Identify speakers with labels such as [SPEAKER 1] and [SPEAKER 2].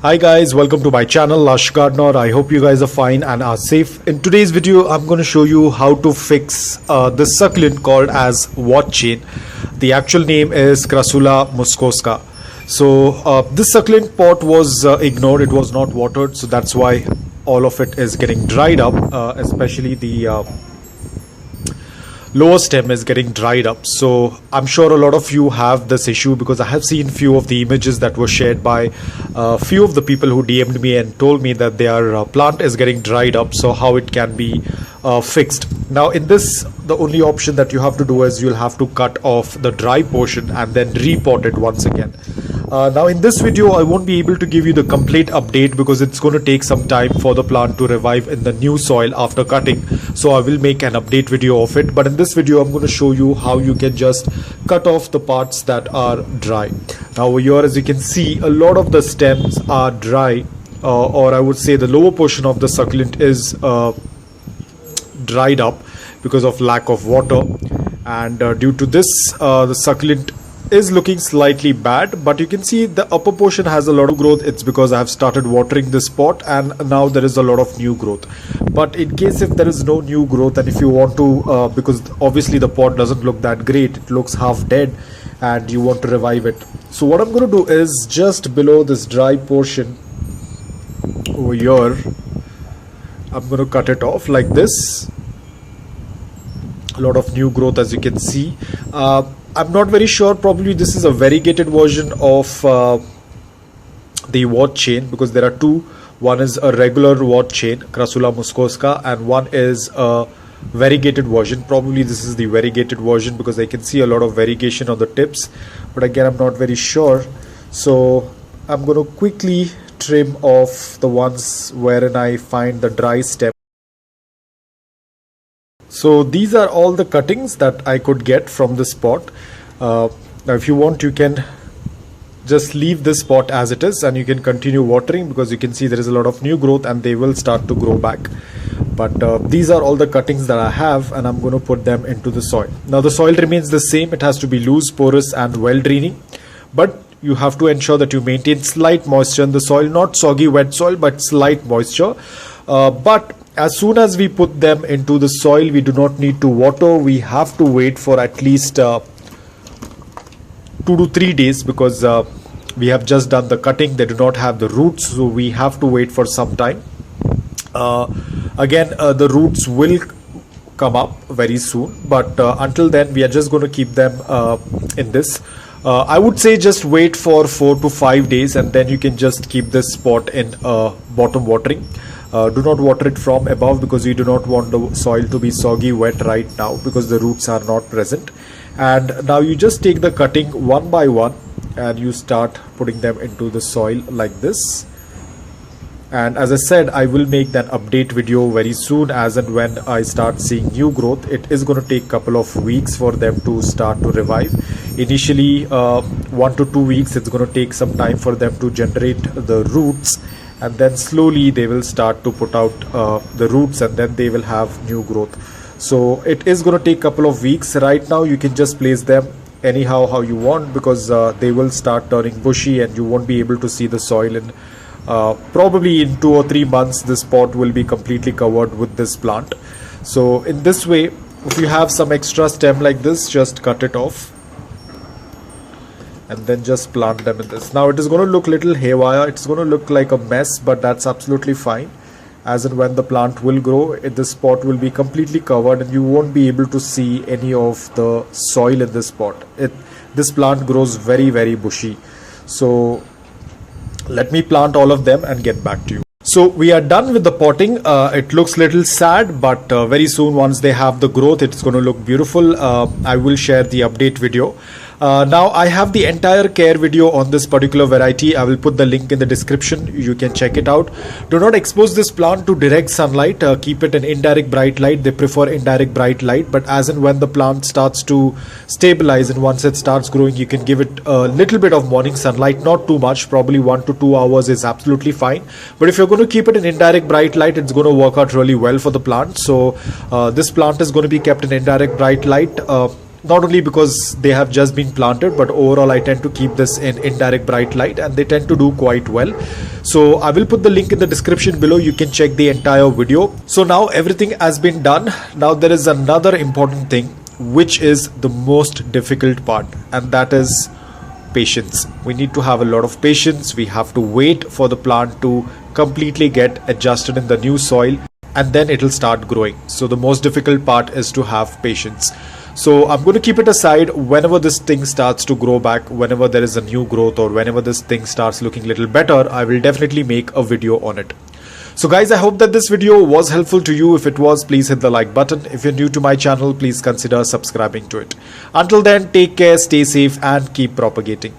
[SPEAKER 1] Hi guys, welcome to my channel Lush Gardener. I hope you guys are fine and are safe. In today's video I'm going to show you how to fix this succulent called as watch chain. The actual name is Crassula Muscosa. So this succulent pot was ignored, it was not watered, so that's why all of it is getting dried up, especially the lower stem is getting dried up. So I'm sure a lot of you have this issue because I have seen few of the images that were shared by few of the people who DM'd me and told me that their plant is getting dried up, so how it can be fixed. Now in this, the only option that you have to do is you'll have to cut off the dry portion and then repot it once again. Now in this video I won't be able to give you the complete update because it's going to take some time for the plant to revive in the new soil after cutting, so I will make an update video of it. But in this video I'm going to show you how you can just cut off the parts that are dry. Now over here, as you can see, a lot of the stems are dry, or I would say the lower portion of the succulent is dried up because of lack of water, and due to this the succulent is looking slightly bad. But you can see the upper portion has a lot of growth. It's because I have started watering this pot and now there is a lot of new growth. But in case if there is no new growth, and if you want to because obviously the pot doesn't look that great, it looks half dead, and you want to revive it, so what I'm going to do is just below this dry portion over here, I'm going to cut it off like this. A lot of new growth, as you can see. I'm not very sure, probably this is a variegated version of the watch chain, because there are two. One is a regular watch chain, Crassula Muscosa, and one is a variegated version. Probably this is the variegated version because I can see a lot of variegation on the tips, but again I'm not very sure. So I'm going to quickly trim off the ones wherein I find the dry stem. So these are all the cuttings that I could get from this pot. Now if you want, you can just leave this pot as it is and you can continue watering, because you can see there is a lot of new growth and they will start to grow back. But these are all the cuttings that I have, and I'm going to put them into the soil. Now the soil remains the same. It has to be loose, porous and well draining, but you have to ensure that you maintain slight moisture in the soil, not soggy wet soil, but slight moisture. But as soon as we put them into the soil, we do not need to water. We have to wait for at least 2 to 3 days, because we have just done the cutting. They do not have the roots, so we have to wait for some time. Again, the roots will come up very soon, but until then we are just going to keep them in this. I would say just wait for 4 to 5 days and then you can just keep this pot in bottom watering. Do not water it from above, because you do not want the soil to be soggy wet right now, because the roots are not present. And now you just take the cutting one by one and you start putting them into the soil like this. And as I said, I will make an update video very soon as and when I start seeing new growth. It is going to take a couple of weeks for them to start to revive. Initially 1 to 2 weeks, it's going to take some time for them to generate the roots, and then slowly they will start to put out the roots, and then they will have new growth. So it is going to take a couple of weeks. Right now you can just place them anyhow how you want, because they will start turning bushy and you won't be able to see the soil. In probably in 2 or 3 months this pot will be completely covered with this plant. So in this way, if you have some extra stem like this, just cut it off and then just plant them in this. Now it is going to look little haywire, it's going to look like a mess, but that's absolutely fine. As and when the plant will grow, this pot will be completely covered and you won't be able to see any of the soil in this pot. This plant grows very, very bushy. So let me plant all of them and get back to you. So we are done with the potting. It looks little sad, but very soon, once they have the growth, it's going to look beautiful. I will share the update video. Now I have the entire care video on this particular variety. I will put the link in the description. You can check it out. Do not expose this plant to direct sunlight. Keep it in indirect bright light. They prefer indirect bright light, but as and when the plant starts to stabilize and once it starts growing, you can give it a little bit of morning sunlight, not too much, probably 1 to 2 hours is absolutely fine. But if you're going to keep it in indirect bright light, it's going to work out really well for the plant. So this plant is going to be kept in indirect bright light not only because they have just been planted, but overall I tend to keep this in indirect bright light and they tend to do quite well. So I will put the link in the description below. You can check the entire video. So now everything has been done. Now there is another important thing, which is the most difficult part, and that is patience. We need to have a lot of patience. We have to wait for the plant to completely get adjusted in the new soil, and then it'll start growing. So the most difficult part is to have patience. So I'm going to keep it aside. Whenever this thing starts to grow back, whenever there is a new growth, or whenever this thing starts looking a little better, I will definitely make a video on it. So guys, I hope that this video was helpful to you. If it was, please hit the like button. If you're new to my channel, please consider subscribing to it. Until then, take care, stay safe, and keep propagating.